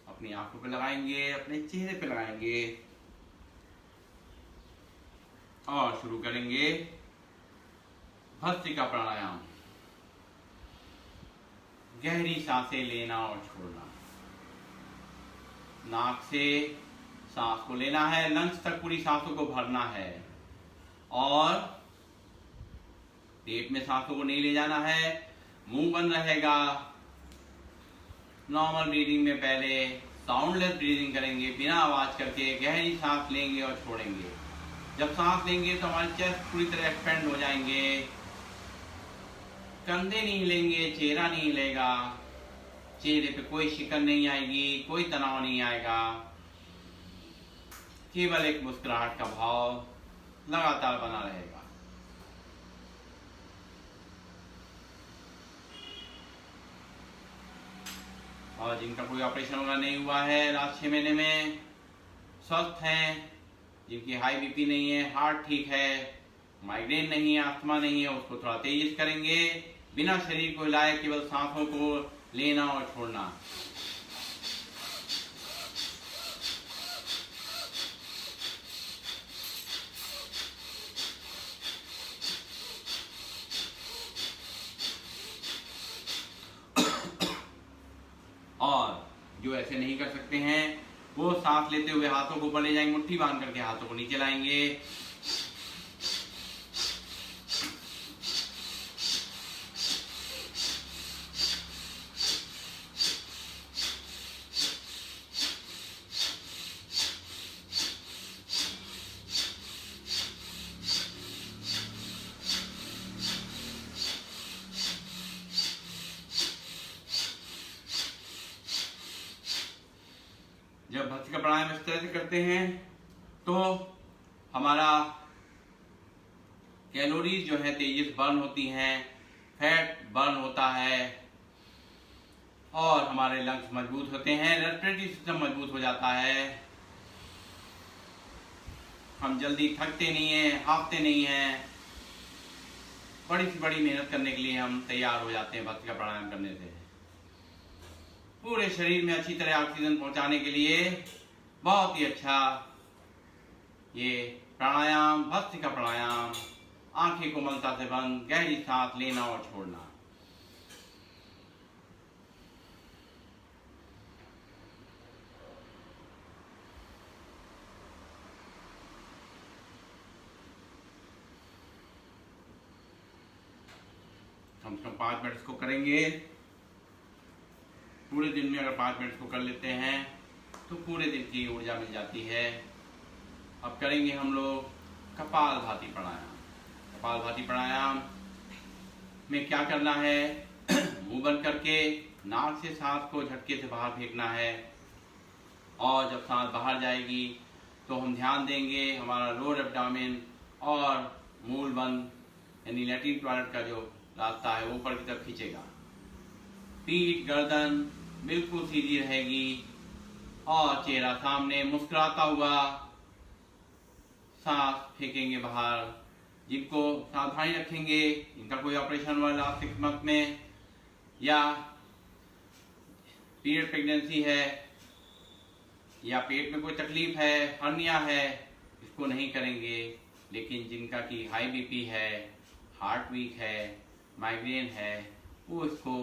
अपनी आंखों पे लगाएंगे, अपने चेहरे पे लगाएंगे और शुरू करेंगे भस्त्रिका प्राणायाम। गहरी सांसें लेना और छोड़ना। नाक से सांस को लेना है, लंग्स तक पूरी सांसों को भरना है और पेट में सांसों को नहीं ले जाना है। मुंह बंद रहेगा। नॉर्मल ब्रीदिंग में पहले साउंडलेस ब्रीदिंग करेंगे, बिना आवाज करके गहरी सांस लेंगे और छोड़ेंगे। जब सांस लेंगे तो हमारी चेस्ट पूरी तरह एक्सपेंड हो जाएंगे, कंधे नहीं हिलेंगे, चेहरा नहीं हिलेगा, चेहरे पे कोई शिकन नहीं आएगी, कोई तनाव नहीं आएगा। केवल एक मुस्कुराहट का भाव लगातार बना रहेगा। और जिनका कोई ऑपरेशन वगैरह नहीं हुआ है लास्ट 6 महीने में, स्वस्थ हैं, जिनकी हाई बीपी नहीं है, हार्ट ठीक है, माइग्रेन नहीं है, अस्थमा नहीं है, उसको थोड़ा तेज करेंगे। बिना शरीर को हिलाए केवल सांसों को लेना और छोड़ना। और जो ऐसे नहीं कर सकते हैं वो सांस लेते हुए हाथों को ऊपर ले जाएंगे, मुट्ठी बांध करके हाथों को नीचे लाएंगे। जब भस्त्रिका प्राणायाम इस तरह से करते हैं तो हमारा कैलोरीज जो है तेजी से बर्न होती हैं, फैट बर्न होता है और हमारे लंग्स मजबूत होते हैं, रेस्पिरेटरी सिस्टम मजबूत हो जाता है। हम जल्दी थकते नहीं हैं, हांफते नहीं हैं। बड़ी से बड़ी मेहनत करने के लिए हम तैयार हो जाते हैं भस्त्रिका प्राणायाम करने से। पूरे शरीर में अच्छी तरह ऑक्सीजन पहुंचाने के लिए बहुत ही अच्छा ये प्राणायाम, भस्त्रिका प्राणायाम आंखें कोमलता से बंद, गहरी सांस लेना और छोड़ना। कम से कम 5 मिनट इसको करेंगे। पूरे दिन में अगर 5 मिनट को कर लेते हैं तो पूरे दिन की ऊर्जा मिल जाती है। अब करेंगे हम लोग कपालभाति प्राणायाम। कपालभाति प्राणायाम में क्या करना है, मुंह बंद करके नाक से सांस को झटके से बाहर फेंकना है, और जब सांस बाहर जाएगी तो हम ध्यान देंगे हमारा लोअर एब्डोमेन और मूलबंध यानी लैट्रिन टॉयलेट का जो रास्ता है वो ऊपर की तरफ खींचेगा। पीठ गर्दन बिल्कुल सीधी रहेगी और चेहरा सामने, मुस्कुराता हुआ सांस फेंकेंगे बाहर। जिनको सावधानी रखेंगे, इनका कोई ऑपरेशन हुआ लास्ट 6 मंथ में या पीरियड प्रेगनेंसी है या पेट में कोई तकलीफ है, हर्निया है, इसको नहीं करेंगे। लेकिन जिनका की हाई बीपी है, हार्ट वीक है, माइग्रेन है, वो इसको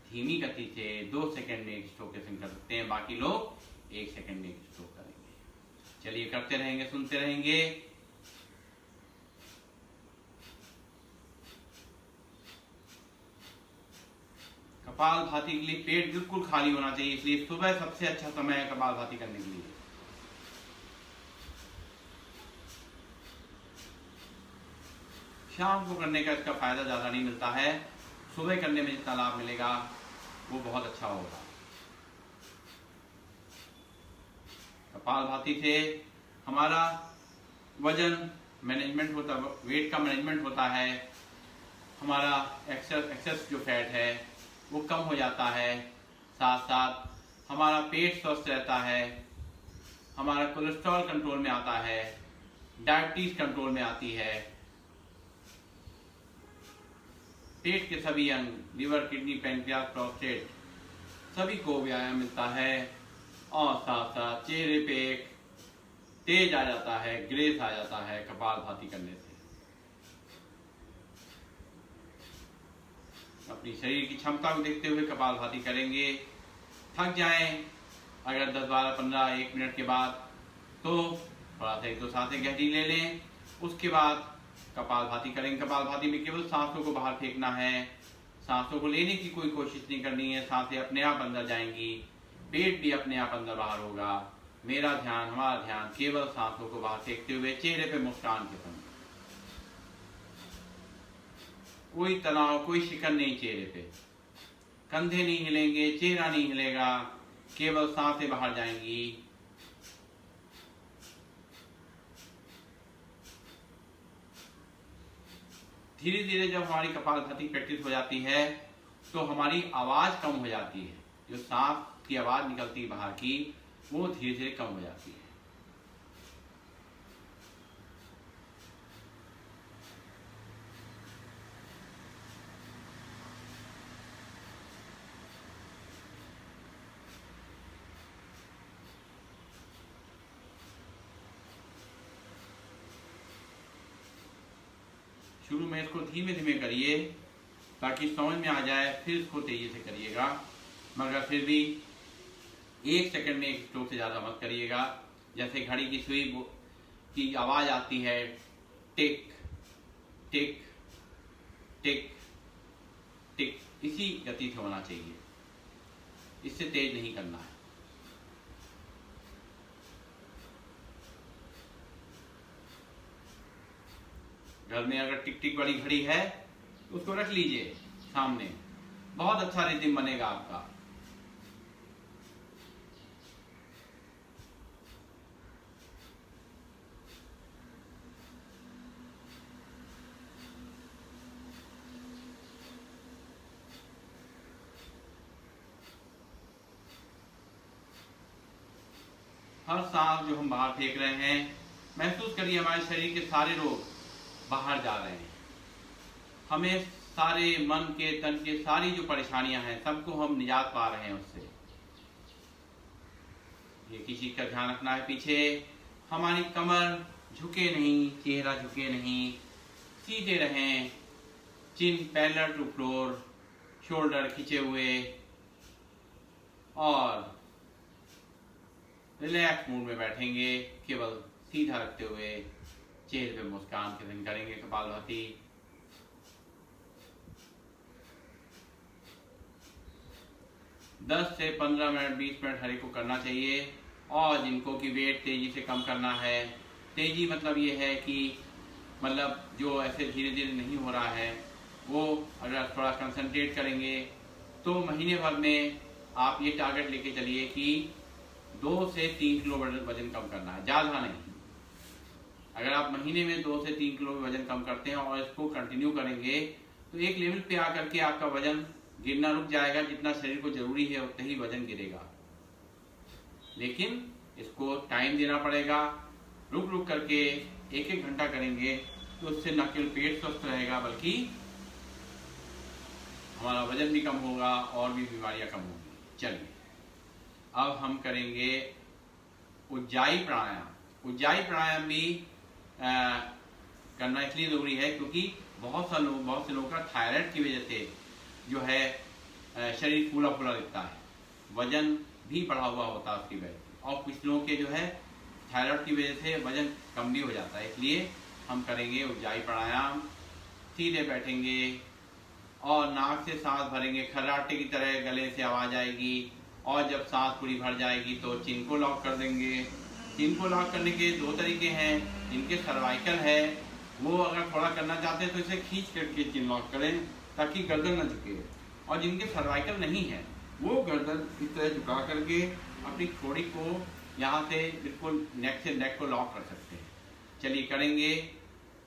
धीमी गति से 2 सेकंड में स्ट्रोक कर सकते हैं। बाकी लोग 1 सेकंड में स्ट्रोक करेंगे। चलिए करते रहेंगे, सुनते रहेंगे। कपालभाति के लिए पेट बिल्कुल खाली होना चाहिए, इसलिए सुबह सबसे अच्छा समय है कपालभाति करने के लिए। शाम को करने का इसका फायदा ज्यादा नहीं मिलता है, सुबह करने में जितना लाभ मिलेगा वो बहुत अच्छा होगा। कपालभाति से हमारा वजन मैनेजमेंट होता, वेट का मैनेजमेंट होता है, हमारा एक्सेस जो फैट है वो कम हो जाता है, साथ साथ हमारा पेट स्वस्थ रहता है, हमारा कोलेस्ट्रॉल कंट्रोल में आता है, डायबिटीज कंट्रोल में आती है, पेट के सभी अंग, लीवर, किडनी, पैंक्रियास, प्रोस्टेट, सभी को व्यायाम मिलता है, और साथ साथ चेहरे पे एक तेज आ जाता है, ग्रेस आ जाता है कपालभाति करने से। अपनी शरीर की क्षमता को देखते हुए कपालभाति करेंगे। थक जाएं अगर 10, 12, 15, 1 मिनट के बाद तो थोड़ा सा 1-2 सांसें गहरी ले लें, उसके बाद कपालभाति करेंगे। कपालभाति में केवल सांसों को बाहर फेंकना है, सांसों को लेने की कोई कोशिश नहीं करनी है। सांसें अपने आप अंदर जाएंगी, पेट भी अपने आप अंदर बाहर होगा। मेरा ध्यान, हमारा ध्यान केवल सांसों को बाहर फेंकते हुए, चेहरे पे मुस्कान के संग, कोई तनाव, कोई शिकन नहीं चेहरे पे, कंधे नहीं हिलेंगे, चेहरा नहीं हिलेगा, केवल सांसें बाहर जाएंगी। धीरे धीरे जब हमारी कपालभाति प्रैक्टिस हो जाती है तो हमारी आवाज कम हो जाती है, जो सांस की आवाज निकलती है बाहर की, वो धीरे धीरे कम हो जाती है। शुरू में इसको धीमे धीमे करिए ताकि समझ में आ जाए, फिर इसको तेजी से करिएगा, मगर फिर भी 1 सेकंड में 1 स्ट्रोक से ज्यादा मत करिएगा। जैसे घड़ी की सुई की आवाज आती है, टिक टिक टिक टिक, इसी गति से होना चाहिए, इससे तेज नहीं करना है। घर में अगर टिक टिक वाली घड़ी है तो उसको रख लीजिए सामने, बहुत अच्छा रिदम बनेगा आपका। हर सांस जो हम बाहर फेंक रहे हैं, महसूस करिए हमारे शरीर के सारे रोग बाहर जा रहे हैं। हमें सारे मन के, तन के, सारी जो परेशानियां हैं, सबको हम निजात पा रहे हैं उससे। ये किसी का ध्यान रखना है। पीछे हमारी कमर झुके नहीं, चेहरा झुके नहीं, सीधे रहें, चिन पैरेलल टू फ्लोर, शोल्डर खींचे हुए और रिलैक्स मूड में बैठेंगे, केवल सीधा रखते हुए चेहरे पे मुस्कान के दिन करेंगे कपालभाति। दस से 15 मिनट 20 मिनट हर एक को करना चाहिए। और जिनको कि वेट तेजी से कम करना है, तेजी मतलब ये है कि मतलब जो ऐसे धीरे धीरे नहीं हो रहा है, वो अगर थोड़ा कंसंट्रेट करेंगे तो महीने भर में आप ये टारगेट लेके चलिए कि 2 से 3 किलो वजन कम करना है, ज़्यादा नहीं। अगर आप महीने में 2 से 3 किलो वजन कम करते हैं और इसको कंटिन्यू करेंगे तो एक लेवल पे आकर के आपका वजन गिरना रुक जाएगा। जितना शरीर को जरूरी है उतना ही वजन गिरेगा, लेकिन इसको टाइम देना पड़ेगा। रुक रुक करके 1-1 घंटा करेंगे तो उससे न केवल पेट स्वस्थ रहेगा बल्कि हमारा वजन भी कम होगा और भी बीमारियां कम होंगी। चलिए अब हम करेंगे उज्जाई प्राणायाम। उज्जाई प्राणायाम भी करना इसलिए जरूरी है क्योंकि बहुत से लोगों का थायराइड की वजह से जो है शरीर फूला फूला दिखता है, वजन भी बढ़ा हुआ होता है उसकी वजह से, और कुछ लोगों के जो है थायराइड की वजह से वजन कम भी हो जाता है। इसलिए हम करेंगे उज्जाई प्राणायाम। सीधे बैठेंगे और नाक से सांस भरेंगे, खर्राटे की तरह गले से आवाज आएगी। और जब सांस पूरी भर जाएगी तो चिन को लॉक कर देंगे। चिन को लॉक करने के 2 तरीके हैं। जिनके सर्वाइकल है वो अगर थोड़ा करना चाहते हैं तो इसे खींच करके चिन लॉक करें ताकि गर्दन न झुके, और जिनके सर्वाइकल नहीं है वो गर्दन इस तरह झुका करके अपनी थोड़ी को यहाँ से बिल्कुल नेक से नेक को लॉक कर सकते हैं। चलिए करेंगे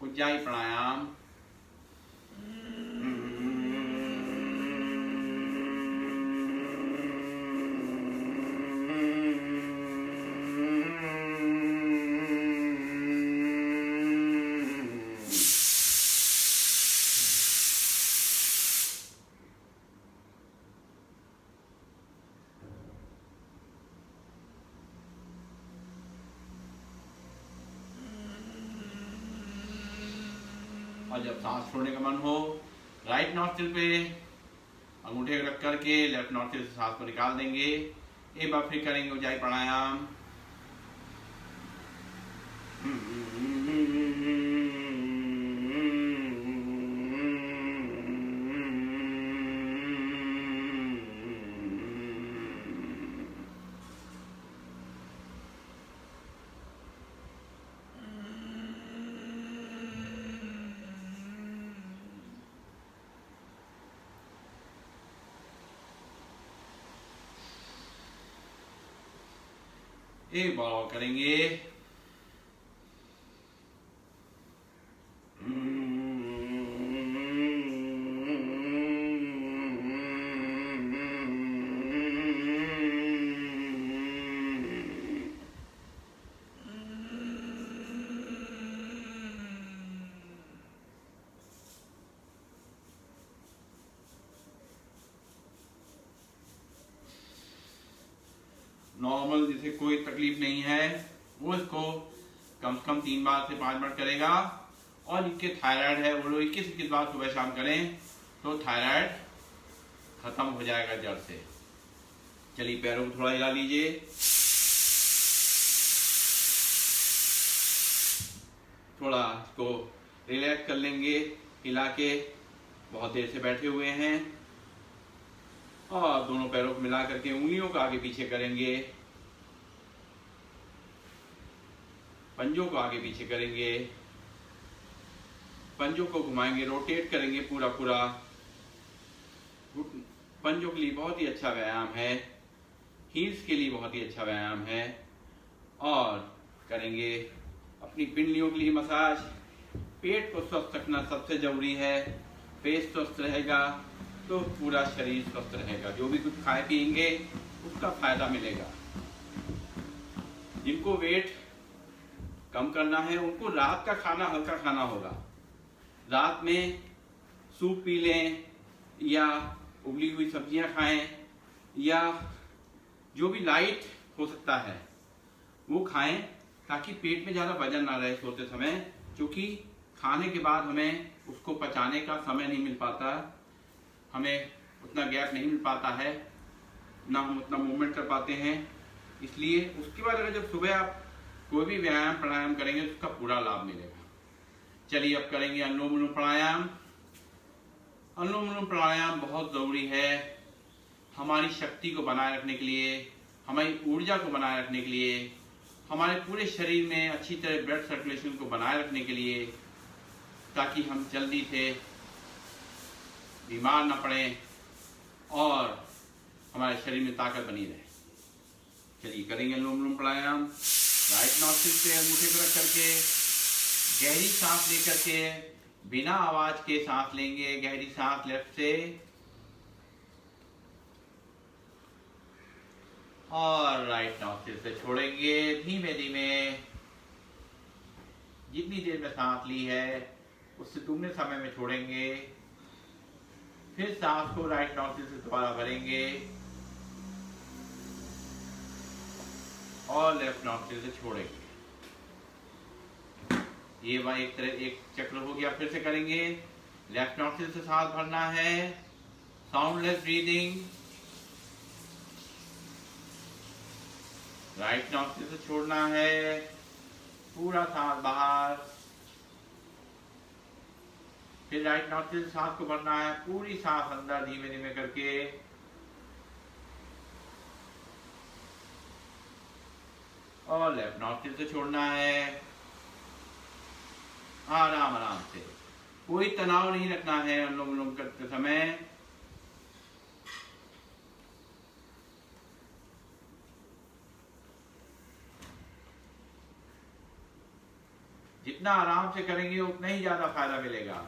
उज्जाई प्राणायाम। और जब सांस छोड़ने का मन हो, राइट नॉस्ट्रिल पे अंगूठे रख करके लेफ्ट नॉस्ट्रिल से सांस को निकाल देंगे। एक बार फिर करेंगे उज्जाई प्राणायाम। एक बार और करेंगे। नॉर्मल जिसे कोई तकलीफ नहीं है वो इसको कम से कम 3 बार से 5 मिनट करेगा। और जिनके थायराइड है वो लोग 21 बार सुबह शाम करें तो थायराइड खत्म हो जाएगा जड़ से। चलिए पैरों को थोड़ा हिला लीजिए। थोड़ा इसको रिलैक्स कर लेंगे हिला के। बहुत देर से बैठे हुए हैं और दोनों पैरों को मिला करके उंगलियों को आगे पीछे करेंगे, पंजों को आगे पीछे करेंगे, पंजों को घुमाएंगे, रोटेट करेंगे पूरा पूरा। पंजों के लिए बहुत ही अच्छा व्यायाम है, हील्स के लिए बहुत ही अच्छा व्यायाम है। और करेंगे अपनी पिंडलियों के लिए मसाज। पेट को स्वस्थ रखना सबसे जरूरी है। पेट स्वस्थ रहेगा तो पूरा शरीर स्वस्थ रहेगा। जो भी कुछ खाए पिएंगे उसका फायदा मिलेगा। जिनको वेट कम करना है उनको रात का खाना हल्का खाना होगा। रात में सूप पी लें या उबली हुई सब्जियां खाएं या जो भी लाइट हो सकता है वो खाएं ताकि पेट में ज़्यादा वजन ना रहे सोते समय। क्योंकि खाने के बाद हमें उसको पचाने का समय नहीं मिल पाता, हमें उतना गैप नहीं मिल पाता है, ना हम उतना मूवमेंट कर पाते हैं। इसलिए उसके बाद अगर जब सुबह आप कोई भी व्यायाम प्राणायाम करेंगे तो उसका पूरा लाभ मिलेगा। चलिए अब करेंगे अनुलोम विलोम प्राणायाम। अनुलोम विलोम प्राणायाम बहुत ज़रूरी है हमारी शक्ति को बनाए रखने के लिए, हमारी ऊर्जा को बनाए रखने के लिए, हमारे पूरे शरीर में अच्छी तरह ब्लड सर्कुलेशन को बनाए रखने के लिए, ताकि हम जल्दी से बीमार न पड़ें और हमारे शरीर में ताकत बनी रहे। चलिए करेंगे अनुलोम विलोम प्राणायाम। राइट नॉस्ट्रिल पे अंगूठे को रख करके गहरी सांस लेकर के बिना आवाज के सांस लेंगे। गहरी सांस लेफ्ट से और राइट नॉस्ट्रिल से छोड़ेंगे धीमे धीमे। जितनी देर में सांस ली है उससे दुगने समय में छोड़ेंगे। फिर सांस को राइट नॉस्ट्रिल से दोबारा भरेंगे और लेफ्ट नॉस्ट्रिल से छोड़ेंगे। ये एक चक्र हो गया। फिर से करेंगे। लेफ्ट नॉस्ट्रिल से सांस भरना है, साउंडलेस ब्रीदिंग। राइट नॉस्ट्रिल से छोड़ना है, पूरा सांस बाहर। फिर राइट नॉस्ट्रिल से सांस को भरना है, पूरी सांस अंदर धीमे धीमे करके। और लेफ्ट नॉस्ट्रिल से छोड़ना है, आराम आराम से। कोई तनाव नहीं रखना है अनुलोम विलोम करते समय। जितना आराम से करेंगे उतना ही ज्यादा फायदा मिलेगा।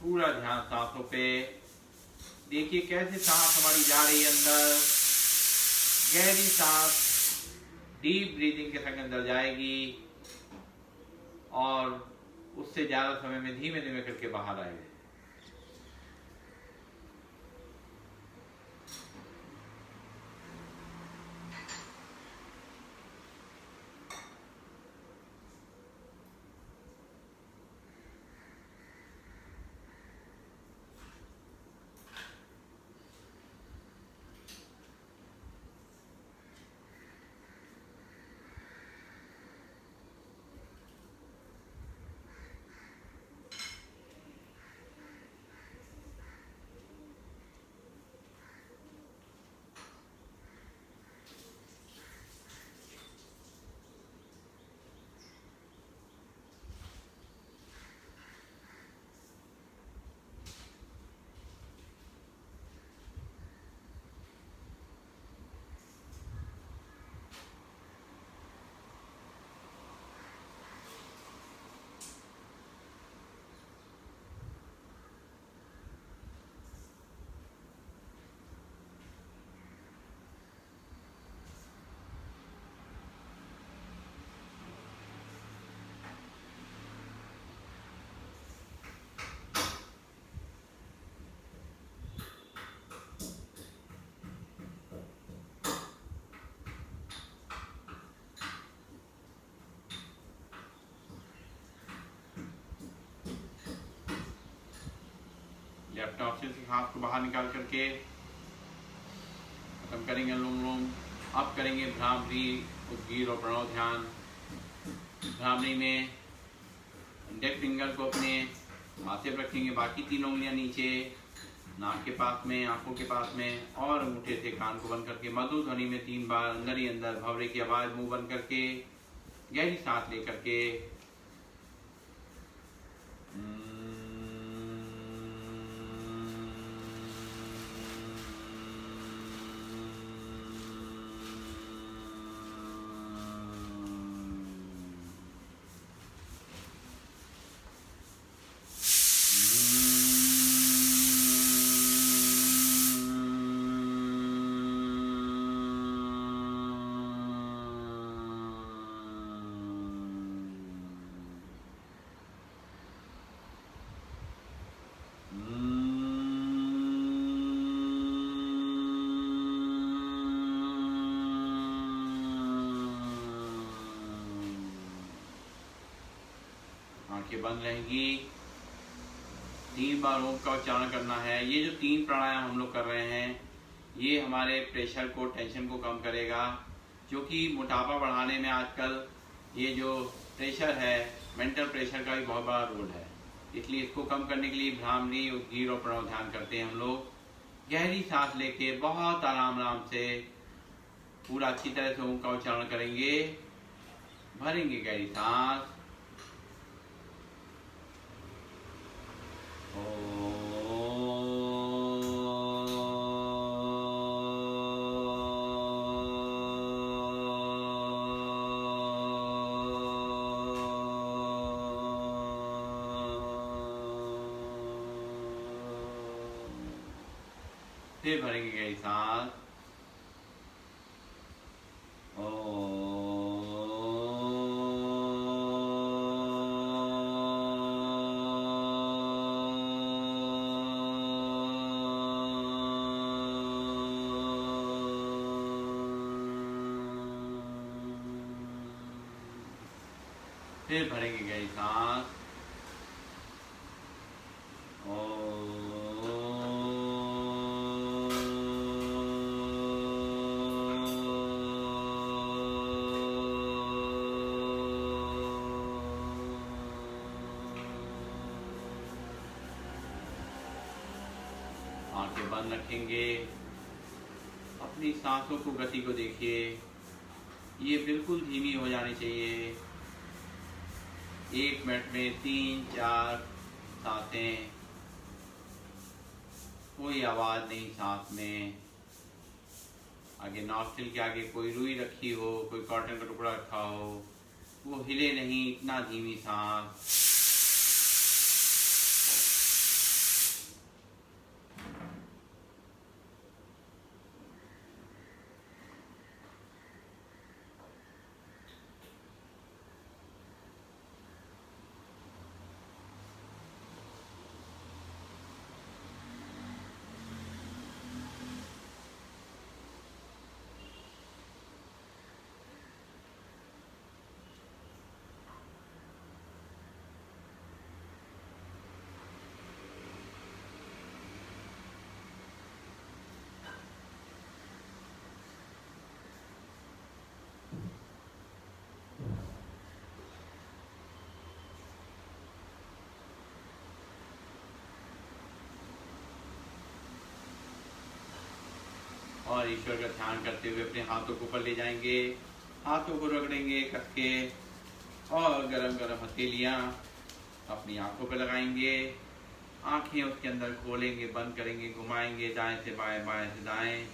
पूरा ध्यान सांसों पे। देखिए कैसे सांस हमारी जा रही है अंदर। गहरी सांस डीप ब्रीदिंग के संग अंदर जाएगी और उससे ज्यादा समय में धीमे धीमे करके बाहर आएगी। लेफ्ट नॉस्ट्रिल से सांस को बाहर निकाल करके खत्म करेंगे अनुलोम विलोम। अब करेंगे भ्रामरी, उद्गीर और प्रणव ध्यान। भ्रामरी में इंडेक्स फिंगर को अपने माथे पर रखेंगे, बाकी 3 उंगलियां नीचे नाक के पास में, आंखों के पास में, और अंगूठे से कान को बंद करके मधुर ध्वनि में 3 बार अंदर ही अंदर भंवरे की आवाज मुंह बंद करके गहरी सांस लेकर के आंखें बंद रहेंगी। 3 बार ओम का उच्चारण करना है। ये जो 3 प्राणायाम हम लोग कर रहे हैं ये हमारे प्रेशर को, टेंशन को कम करेगा, जो कि मोटापा बढ़ाने में आजकल ये जो प्रेशर है, मेंटल प्रेशर का भी बहुत बड़ा रोल है। इसलिए इसको कम करने के लिए भ्रामरी, उद्गीर और प्रणव ध्यान करते हैं हम लोग। गहरी सांस लेके बहुत आराम आराम से पूरा अच्छी तरह से ओम का उच्चारण करेंगे। भरेंगे गहरी सांस। फिर भरेंगे गहरी सांस। फिर भरेंगे गहरी सांस। आंखें बंद रखेंगे। अपनी सांसों को, गति को देखिए। ये बिल्कुल धीमी हो जानी चाहिए। 1 मिनट में 3-4 सांसें, कोई आवाज नहीं सांस में। आगे नॉस्ट्रिल के आगे कोई रुई रखी हो, कोई कॉटन का टुकड़ा रखा हो, वो हिले नहीं, इतना धीमी सांस। और ईश्वर का ध्यान करते हुए अपने हाथों को ऊपर ले जाएंगे। हाथों को रगड़ेंगे कस के और गरम गरम हथेलियाँ अपनी आंखों पर लगाएंगे। आंखें उसके अंदर खोलेंगे, बंद करेंगे, घुमाएंगे दाएं से बाएं, बाएं से दाएं,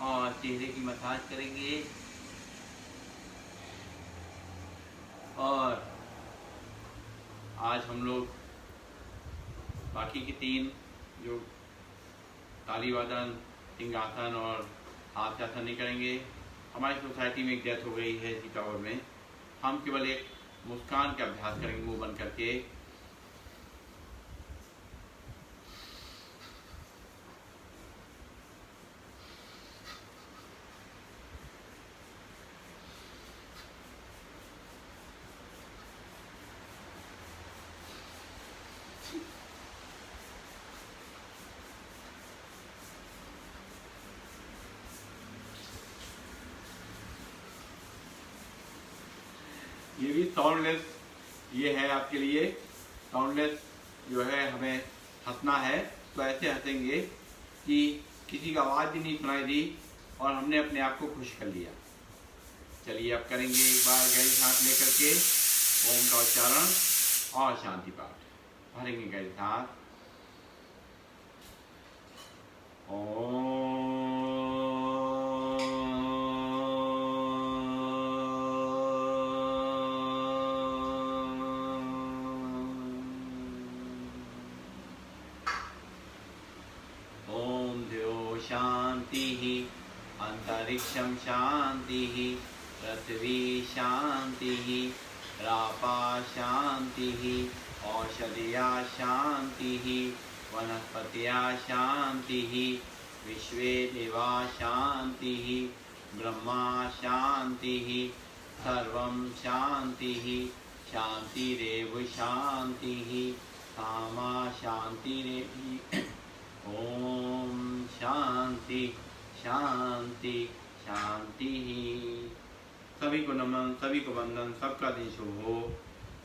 और चेहरे की मसाज करेंगे। और आज हम लोग बाकी की 3 जो ताली वादन, सिंहासन और हाथ आसन नहीं करेंगे। हमारी सोसाइटी में एक डेथ हो गई है सीतापुर में। हम केवल एक मुस्कान का अभ्यास करेंगे मुंह बंद करके। ये भी साउंडलेस ये है आपके लिए। साउंडलेस जो है हमें हंसना है तो ऐसे हंसेंगे कि किसी का आवाज़ भी नहीं सुनाई दी और हमने अपने आप को खुश कर लिया। चलिए अब करेंगे एक बार गहरी सांस लेकर के ओम का उच्चारण और शांति पाठ। भरेंगे गहरी सांस। ओम शांति, अंतरिक्षं शांति, पृथ्वी शांति, रापा शांति, औषधिया शांति, वनस्पतिया शांति, विश्वे देवा शांति, ब्रह्मा शांति, सर्वं शांति, शांतिरेव शांतिः सामा शांतिरेव। ओम शांति शांति शांति। सभी को नमन, सभी को वंदन, सबका दिन शुभ हो,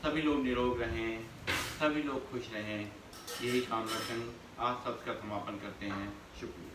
सभी लोग निरोग रहें, सभी लोग खुश रहें, यही कामना कर आज सत्र का समापन करते हैं। शुक्रिया।